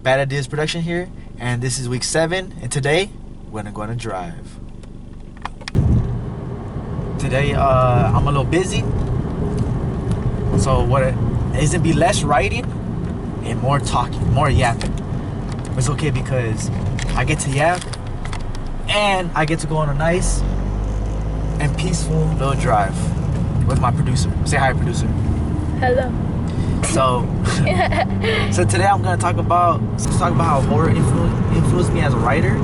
Bad Ideas Production here, and this is week 7, and today we're gonna go on a drive. Today I'm a little busy, so what it is to be less writing and more talking, more yapping. It's okay because I get to yap and I get to go on a nice and peaceful little drive with my producer. Say hi, producer. Hello. So today I'm gonna talk about how horror influenced me as a writer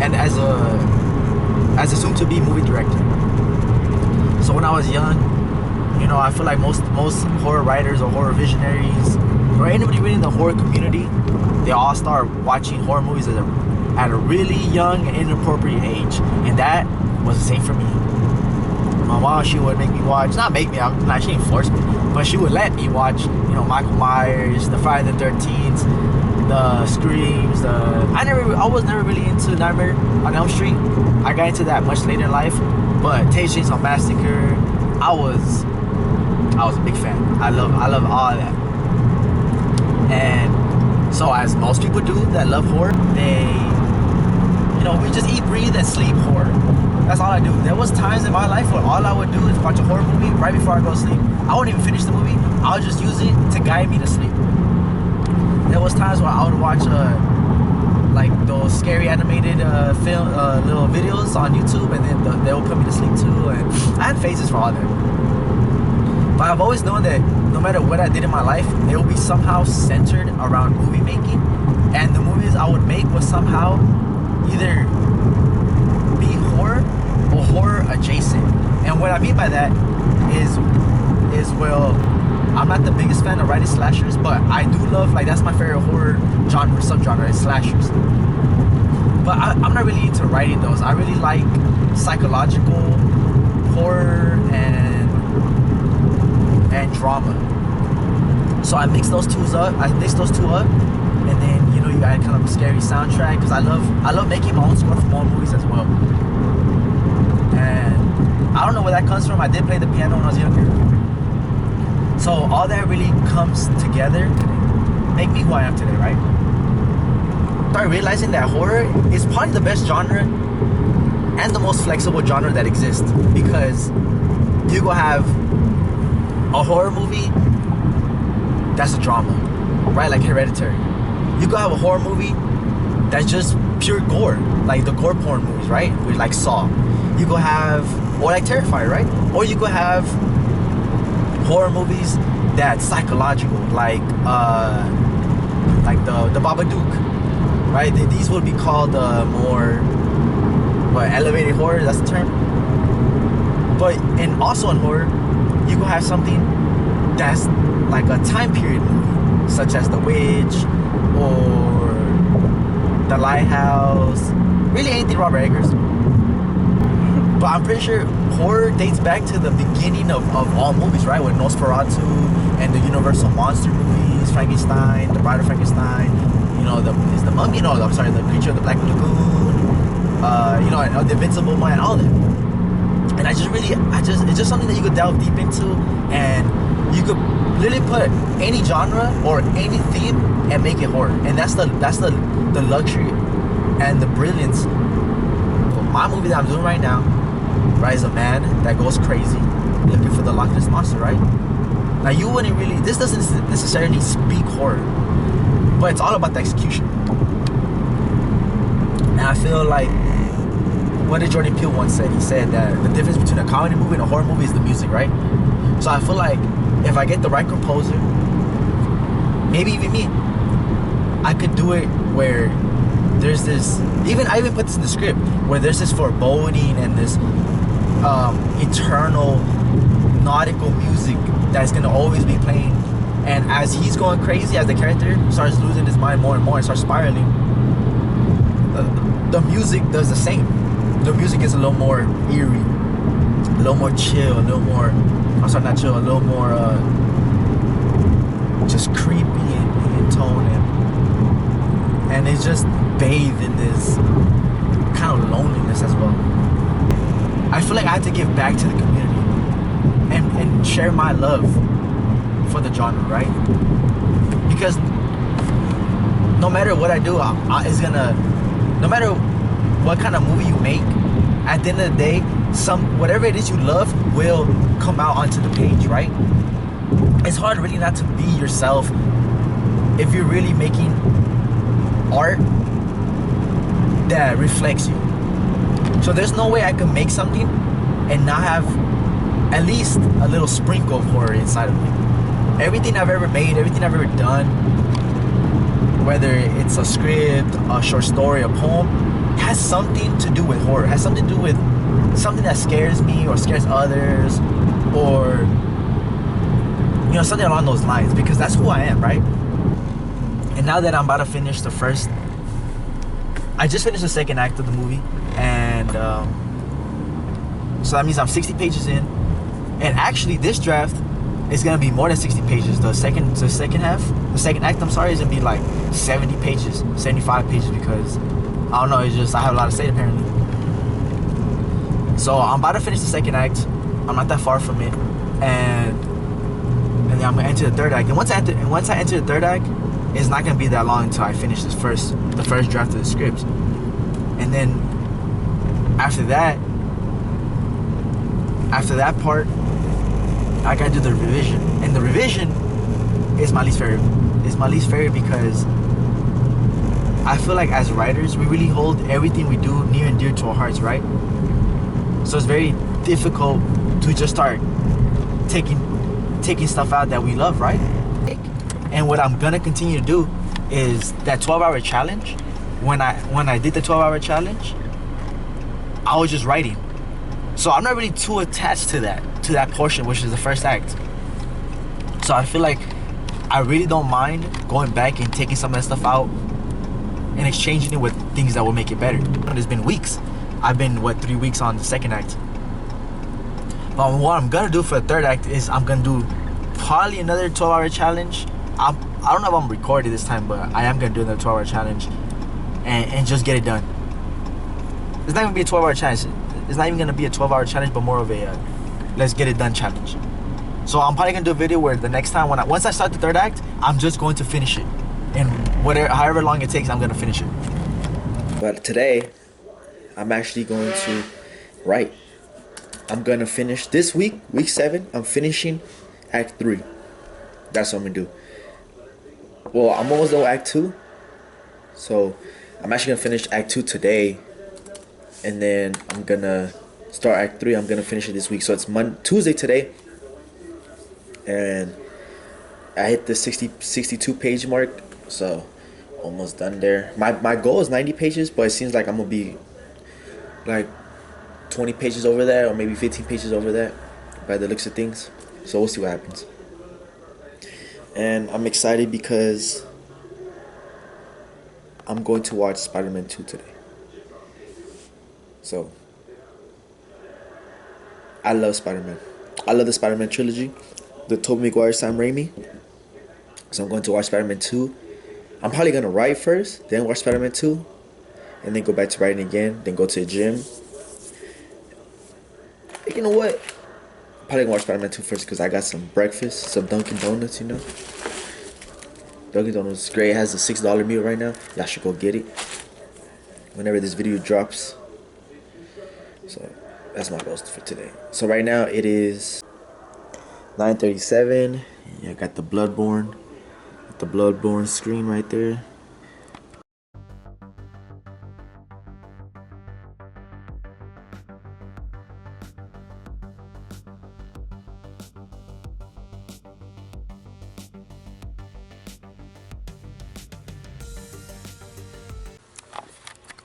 and as a soon-to-be movie director. So when I was young, you know, I feel like most horror writers or horror visionaries or anybody really in the horror community, they all start watching horror movies at a really young and inappropriate age, and that was the same for me. My mom, she would make me watch, she didn't force me, but she would let me watch, you know, Michael Myers, the Friday the 13th, the Screams, I was never really into Nightmare on Elm Street. I got into that much later in life, but Texas Chainsaw Massacre, I was a big fan. I love all of that. And so as most people do that love horror, we just eat, breathe, and sleep horror. That's all I do. There was times in my life where all I would do is watch a horror movie right before I go to sleep. I wouldn't even finish the movie. I would just use it to guide me to sleep. There was times where I would watch like those scary animated little videos on YouTube, and then they would put me to sleep too. And I had phases for all that. But I've always known that no matter what I did in my life, it would be somehow centered around movie making, and the movies I would make would somehow either be horror or horror adjacent. And what I mean by that is well, I'm not the biggest fan of writing slashers, but I do love, like, that's my favorite horror genre, subgenre is slashers. But I'm not really into writing those. I really like psychological horror and drama. So I mix those two up, and then, you know, you got kind of a scary soundtrack, because I love making my own score for more movies as well. And I don't know where that comes from. I did play the piano when I was younger. So all that really comes together to make me who I am today, right? Started realizing that horror is probably the best genre and the most flexible genre that exists, because you go have a horror movie that's a drama, right? Like Hereditary. You go have a horror movie that's just pure gore, like the gore porn movies, right? With like Saw. You go have, or like Terrifier, right? Or you go have horror movies that's psychological, like the Babadook, right? These would be called more elevated horror. That's the term. But and also in horror, you go have something that's like a time period movie, such as The Witch or The Lighthouse. Really anything Robert Eggers. But I'm pretty sure horror dates back to the beginning of all movies, right? With Nosferatu and the Universal monster movies, Frankenstein, The Bride of Frankenstein, you know, the Mummy, no, I'm sorry, the Creature of the Black Lagoon, you know, and The Invincible Man, all that. And it's just something that you could delve deep into, and you could literally put any genre or any theme and make it horror. And that's the luxury and the brilliance. My movie that I'm doing right now, right, is a man that goes crazy looking for the Loch Ness Monster, right? Now you wouldn't really, this doesn't necessarily speak horror, but it's all about the execution. And I feel like, what did Jordan Peele once said? He said that the difference between a comedy movie and a horror movie is the music, right? So I feel like if I get the right composer, maybe even me, I could do it where there's this, I even put this in the script, where there's this foreboding and this eternal nautical music that's gonna always be playing. And as he's going crazy, as the character starts losing his mind more and more and starts spiraling, the music does the same. The music is a little more eerie, a little more chill, a little more, a little more just creepy in tone, and it's just bathed in this kind of loneliness as well. I feel like I have to give back to the community and share my love for the genre, right? Because no matter what I do, it's gonna, no matter what kind of movie you make, at the end of the day, whatever it is you love will come out onto the page, right? It's hard really not to be yourself if you're really making art that reflects you. So there's no way I can make something and not have at least a little sprinkle of horror inside of me. Everything I've ever made, everything I've ever done, whether it's a script, a short story, a poem, has something to do with horror, has something to do with something that scares me or scares others, or something along those lines, because that's who I am, right? And now that I'm about to finish I just finished the second act of the movie, and so that means I'm 60 pages in, and actually this draft is gonna be more than 60 pages. The second act, I'm sorry, is gonna be like 70 pages, 75 pages, because I don't know, I have a lot to say apparently. So I'm about to finish the second act. I'm not that far from it, and then I'm gonna enter the third act. And once I enter the third act, it's not gonna be that long until I finish the first draft of the script. And then after that part, I gotta do the revision. And the revision is my least favorite. It's my least favorite because I feel like as writers, we really hold everything we do near and dear to our hearts, right? So it's very difficult to just start taking stuff out that we love, right? And what I'm gonna continue to do is that 12-hour challenge. When I did the 12-hour challenge, I was just writing. So I'm not really too attached to that portion, which is the first act. So I feel like I really don't mind going back and taking some of that stuff out and exchanging it with things that will make it better. It's been weeks. I've been 3 weeks on the second act. But what I'm gonna do for the third act is I'm gonna do probably another 12-hour challenge. I don't know if I'm recording this time, but I am gonna do another 12-hour challenge and just get it done. It's not gonna be a 12-hour challenge. It's not even gonna be a 12-hour challenge, but more of a let's get it done challenge. So I'm probably gonna do a video where the next time once I start the third act, I'm just going to finish it, and however long it takes, I'm gonna finish it. But today, I'm actually going to write. I'm gonna finish this week 7. I'm finishing Act 3. That's what I'm gonna do. Well, I'm almost done with Act 2, so I'm actually gonna finish Act 2 today, and then I'm gonna start Act 3. I'm gonna finish it this week. So it's Tuesday today, and I hit the 62 page mark, so almost done there. My goal is 90 pages, but it seems like I'm gonna be like 20 pages over that, or maybe 15 pages over that by the looks of things. So we'll see what happens. And I'm excited because I'm going to watch Spider-Man 2 today. So I love Spider-Man. I love the Spider-Man trilogy, the Tobey Maguire, Sam Raimi. So I'm going to watch Spider-Man 2. I'm probably going to write first, then watch Spider-Man 2, and then go back to writing again, then go to the gym. You know what? I'm probably going to watch Spider-Man 2 first because I got some breakfast, some Dunkin' Donuts, you know. Dunkin' Donuts is great. It has a $6 meal right now. Y'all should go get it whenever this video drops. So that's my goals for today. So right now it is 9:37. Yeah, I got the Bloodborne screen right there.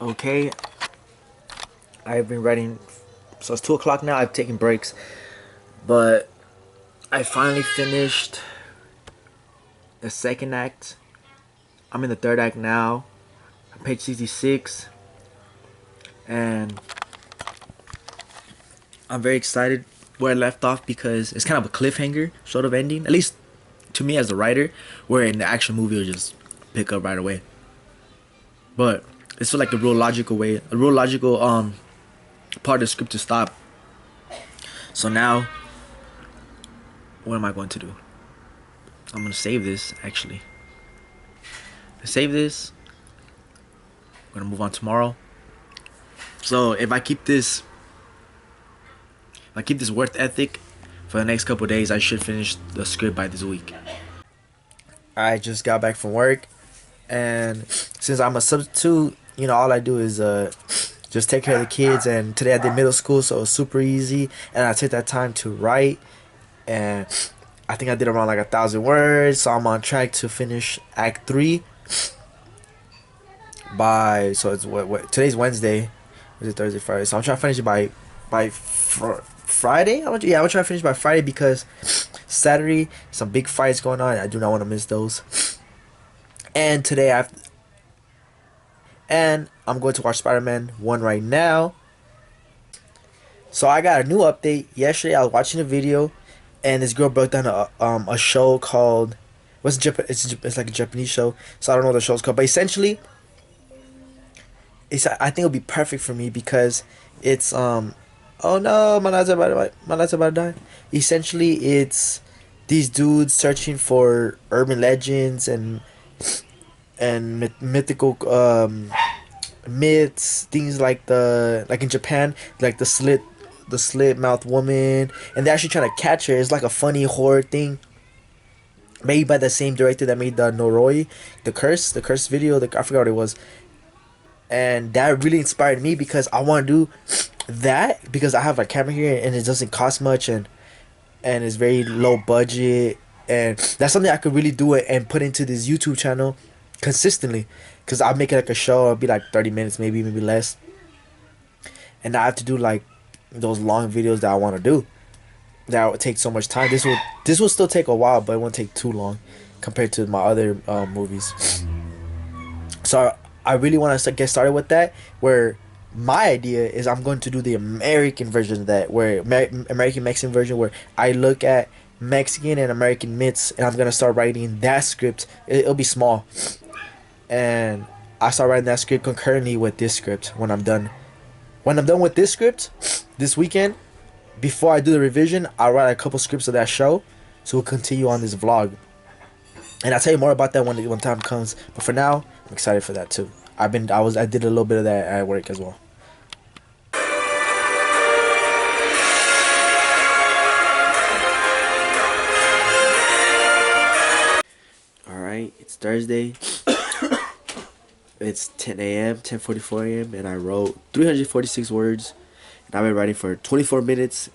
Okay, I've been writing, so it's 2 o'clock now. I've taken breaks, but I finally finished the second act. I'm in the third act now. I'm page 66, and I'm very excited where I left off because it's kind of a cliffhanger sort of ending, at least to me as a writer, where in the action movie will just pick up right away. But it's like a real logical part of the script to stop. So now, what am I going to do? I'm gonna save this actually. save this. I'm gonna move on tomorrow. So if I keep this work ethic for the next couple days, I should finish the script by this week. I just got back from work, and since I'm a substitute, you know, all I do is just take care of the kids. And today I did middle school, so it was super easy. And I took that time to write, and I think I did around like 1,000 words. So I'm on track to finish Act 3 by, so it's what today's Wednesday. Is it Thursday, Friday? So I'm trying to finish it by Friday. I'm trying to finish by Friday because Saturday some big fights going on. I do not want to miss those. And today I'm going to watch Spider-Man 1 right now. So I got a new update. Yesterday I was watching a video, and this girl broke down a show called it's like a Japanese show. So I don't know what the show's called, but essentially I think it'll be perfect for me because it's oh no, my light's about to die. Essentially, it's these dudes searching for urban legends and mythical myths, things like in Japan, like the slit mouth woman, and they're actually trying to catch her. It's like a funny horror thing, made by the same director that made the Noroi, the curse video. I forgot what it was. And that really inspired me because I want to do that because I have a camera here and it doesn't cost much and it's very low budget, and that's something I could really do it and put into this YouTube channel consistently, because I'll make it like a show. It'll be like 30 minutes, maybe less, and I have to do like those long videos that I want to do that would take so much time. This will still take a while, but it won't take too long compared to my other movies. So I really want to get started with that, where my idea is I'm going to do the American version of that, where American Mexican version, where I look at Mexican and American myths, and I'm going to start writing that script. It'll be small, and I start writing that script concurrently with this script when I'm done. When I'm done with this script this weekend, before I do the revision, I'll write a couple scripts of that show, so we'll continue on this vlog. And I'll tell you more about that when time comes. But for now, I'm excited for that too. I did a little bit of that at work as well. Alright, it's Thursday. It's 10 a.m., 10:44 a.m. and I wrote 346 words. And I've been writing for 24 minutes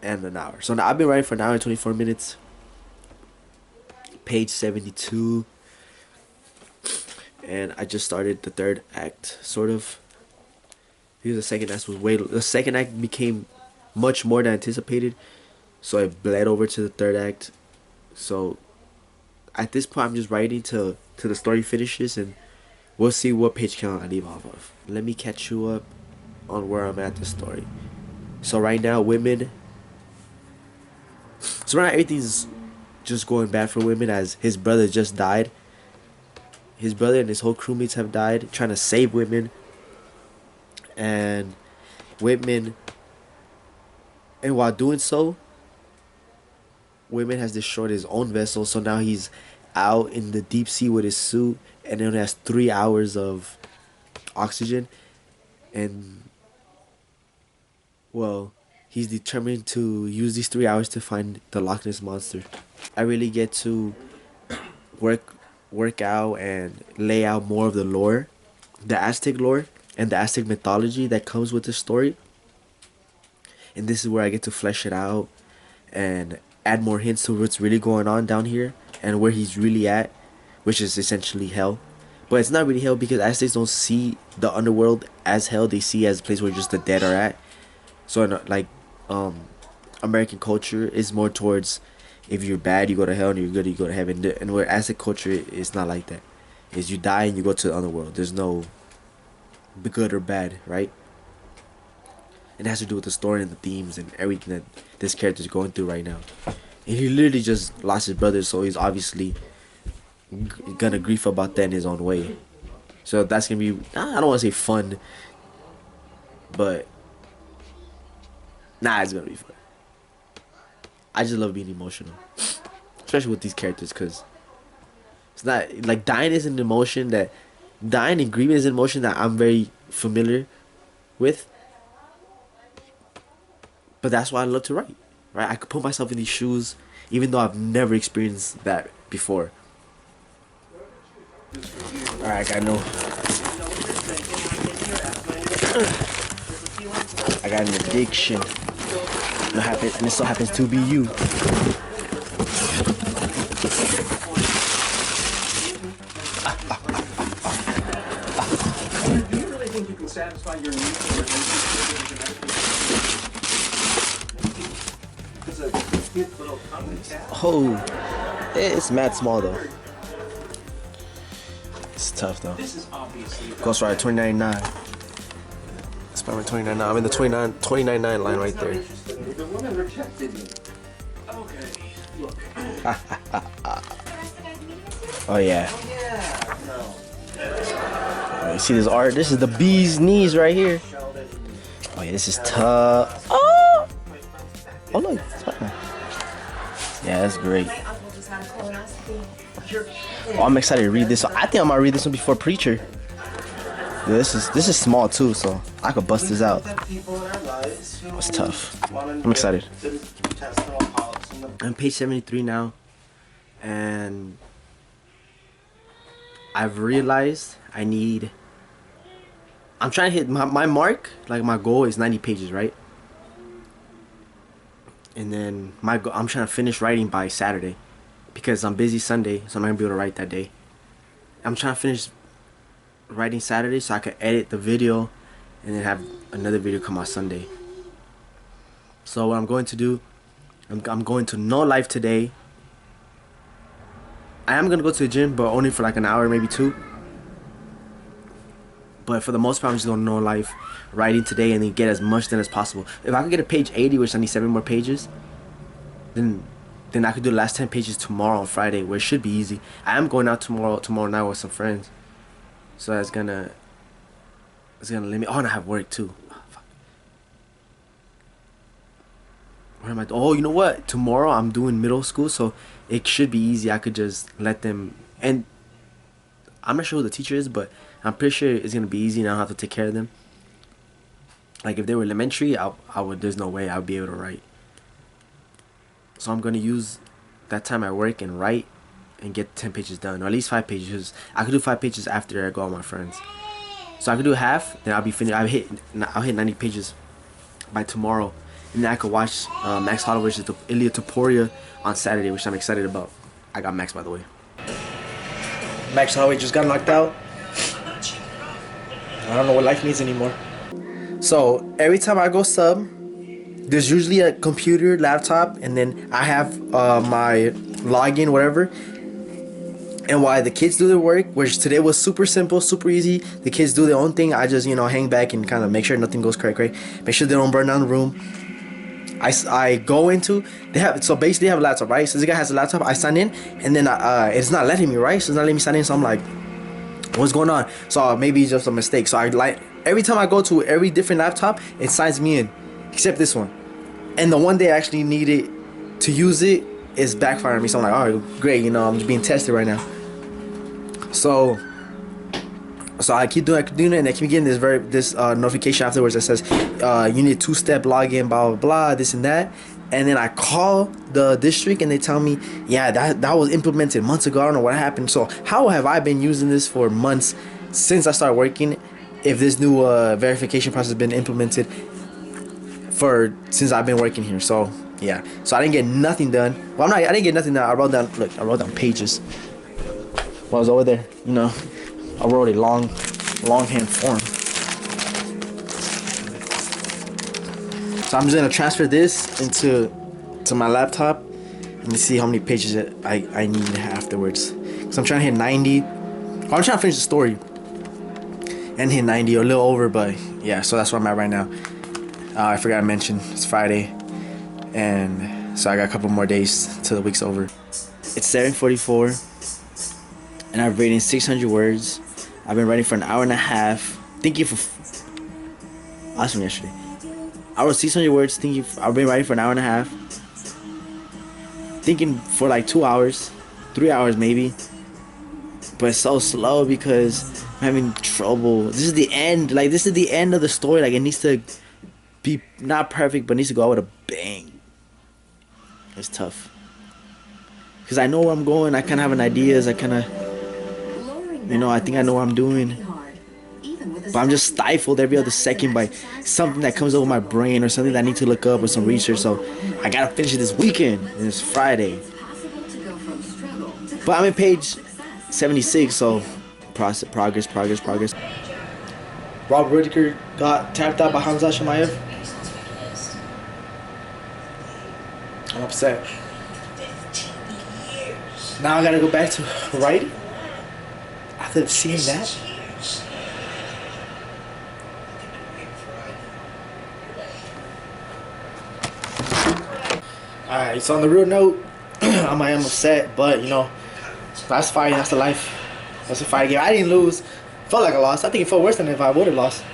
and an hour. So now I've been writing for an hour and 24 minutes. Page 72, and I just started the third act, sort of. Because the second act became much more than anticipated, so it bled over to the third act. So at this point, I'm just writing till the story finishes, and we'll see what page count I leave off of. Let me catch you up on where I'm at the story. So right now, everything's just going bad for women, as his brother just died. His brother and his whole crewmates have died trying to save Whitman. And while doing so, Whitman has destroyed his own vessel, so now he's out in the deep sea with his suit and only has 3 hours of oxygen. And well, he's determined to use these 3 hours to find the Loch Ness monster. I really get to work out and lay out more of the lore, the Aztec lore and the Aztec mythology that comes with this story. And this is where I get to flesh it out and add more hints to what's really going on down here and where he's really at, which is essentially hell. But it's not really hell because Aztecs don't see the underworld as hell. They see it as a place where just the dead are at. So like American culture is more towards, if you're bad you go to hell and you're good you go to heaven. And where Aztec culture is not like that. Is you die and you go to the underworld. There's no good or bad, right? It has to do with the story and the themes and everything that this character is going through right now. And he literally just lost his brother, so he's obviously gonna grieve about that in his own way. So that's gonna be, I don't want to say fun, but it's gonna be fun. I just love being emotional, especially with these characters, because It's not like dying is an emotion that dying and grieving is an emotion that I'm very familiar with. But that's why I love to write. Right? I could put myself in these shoes even though I've never experienced that before. Alright, I got an addiction. And it still happens to be you. Do you really think you can satisfy your needs? Oh, it's mad small though. It's tough though. Ghost Rider 2099. It's probably 2099. I'm in the 2099 line right there. The woman rejected me. Okay, look. Oh yeah. You see this art? This is the bee's knees right here. Oh yeah, this is tough. Oh look. Yeah, that's great. Oh, I'm excited to read this. I think I might read this one before Preacher. Yeah, this is small too, so I could bust this out. It's tough. I'm excited. I'm page 73 now, and I've realized I'm trying to hit my mark. Like my goal is 90 pages, right? And then I'm trying to finish writing by Saturday because I'm busy Sunday, so I'm not gonna be able to write that day. I'm trying to finish writing Saturday so I can edit the video and then have another video come out Sunday. So what I'm going to do, I'm going to No Life today. I am gonna go to the gym, but only for like an hour, maybe 2. But for the most part, I'm just going to No Life, writing today, and then get as much done as possible. If I could get a page 80, which I need 7 more pages, then I could do the last 10 pages tomorrow on Friday, where it should be easy. I am going out tomorrow night with some friends, so that's gonna limit. Oh, and I have work too. Oh, fuck. What am I? Oh, you know what? Tomorrow I'm doing middle school, so it should be easy. I could just let them, and I'm not sure who the teacher is, but I'm pretty sure it's gonna be easy and I don't have to take care of them. Like if they were elementary, I would. There's no way I would be able to write. So I'm gonna use that time at work and write and get 10 pages done, or at least 5 pages. I could do 5 pages after I go out with my friends. So I could do half, then I'll be finished. I'll hit 90 pages by tomorrow, and then I could watch Max Holloways' Ilya Taporia on Saturday, which I'm excited about. I got Max, by the way. Max Holloway just got knocked out. I don't know what life means anymore. So every time I go sub, there's usually a computer, laptop, and then I have my login, whatever. And while the kids do their work, which today was super simple, super easy, the kids do their own thing. I just, hang back and kind of make sure nothing goes cray. Make sure they don't burn down the room. I go into, so basically they have a laptop, right? So this guy has a laptop, I sign in, and then it's not letting me, right? So it's not letting me sign in, so I'm like, what's going on? So maybe it's just a mistake. So every time I go to every different laptop, it signs me in, except this one. And the one day I actually needed to use it is backfiring me. So I'm like, all right, great, I'm just being tested right now. So I keep doing it, and I keep getting this notification afterwards that says you need a 2-step login, blah blah blah, this and that. And then I call the district and they tell me, yeah, that was implemented months ago. I don't know what happened. So how have I been using this for months since I started working, if this new verification process has been implemented since I've been working here? So yeah, so I didn't get nothing done. Well, I didn't get nothing done. I wrote down pages while I was over there. I wrote a longhand form. So I'm just gonna transfer this into my laptop and see how many pages I need afterwards. So I'm trying to hit 90. I'm trying to finish the story and hit 90 or a little over, but yeah. So that's where I'm at right now. I forgot to mention it's Friday, and so I got a couple more days till the week's over. It's 7:44, and I've written 600 words. I've been writing for an hour and a half. That's from yesterday. I wrote 600 words. I've been writing for an hour and a half. Thinking for like 2 hours, 3 hours maybe. but it's so slow because I'm having trouble. This is the end. Like, this is the end of the story. Like, it needs to be not perfect, but needs to go out with a bang. It's tough because I know where I'm going. I kind of have an ideas. I kind of, I think I know what I'm doing. But I'm just stifled every other second by something that comes over my brain or something that I need to look up or some research. So I gotta finish it this weekend, and it's Friday. But I'm in page 76, so progress. Rob Whittaker got tapped out by Hamza Shemaev. I'm upset. Now I gotta go back to writing after seeing that. Alright, so on the real note, I am upset, but that's fighting, that's the life. That's a fight game. I didn't lose. Felt like I lost. I think it felt worse than if I would have lost.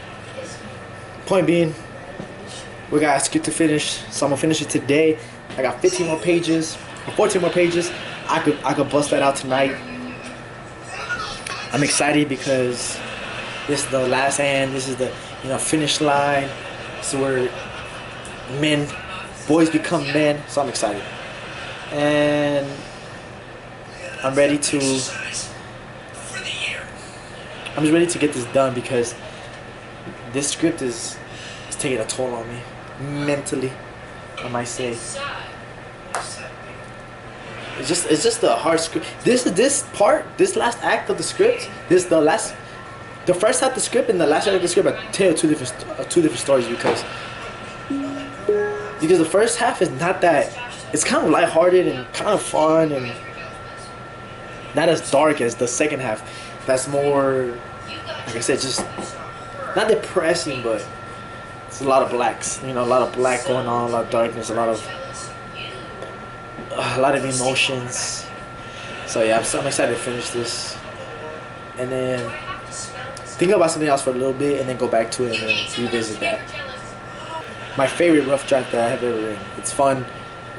Point being, we got a script to finish, so I'm gonna finish it today. I got 15 more pages, or 14 more pages. I could bust that out tonight. I'm excited because this is the last end. This is the finish line. So where boys become men. So I'm excited, and I'm ready to. I'm just ready to get this done because this script is taking a toll on me mentally, I might say. It's just a hard script. This last act of the script. The first half of the script and the last act of the script are tell two different stories because the first half is not that. It's kind of lighthearted and kind of fun and not as dark as the second half. That's more, like I said, just not depressing, but it's a lot of blacks. A lot of black going on, a lot of darkness, a lot of emotions. So yeah, I'm excited to finish this, and then think about something else for a little bit, and then go back to it and then revisit that. My favorite rough draft that I have ever written. It's fun.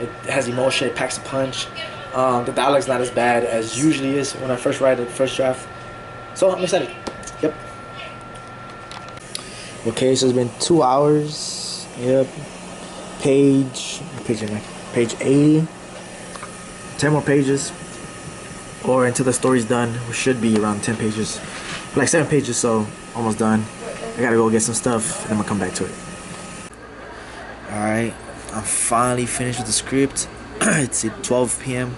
It has emotion. It packs a punch. The dialogue's not as bad as usually is when I first write a first draft. So I'm excited. Yep. Okay, so it's been 2 hours. Yep. Page 80. 10 more pages, or until the story's done, which should be around 10 pages, like 7 pages, so almost done. I gotta go get some stuff, and then I'm gonna come back to it. Alright, I'm finally finished with the script. It's at 12 p.m.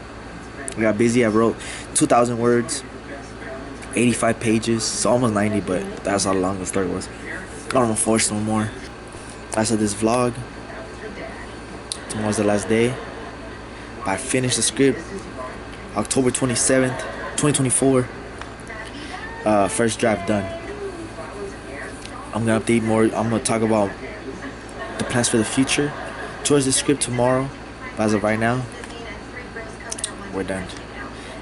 I got busy. I wrote 2,000 words, 85 pages, so almost 90, but that's how long the story was. I don't want to force no more. That's this vlog. Tomorrow's the last day. I finished the script October 27th, 2024. First draft done. I'm gonna update more. I'm gonna talk about the plans for the future towards the script tomorrow. But as of right now, we're done.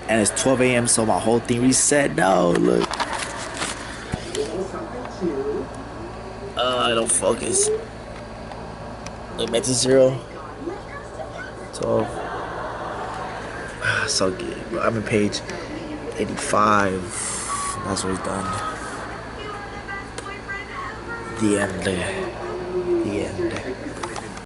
And it's 12 a.m. so my whole thing reset. No, look. I don't focus. Look back to 0. 12. So good. I'm in page 85. That's what it's done. The end. The end.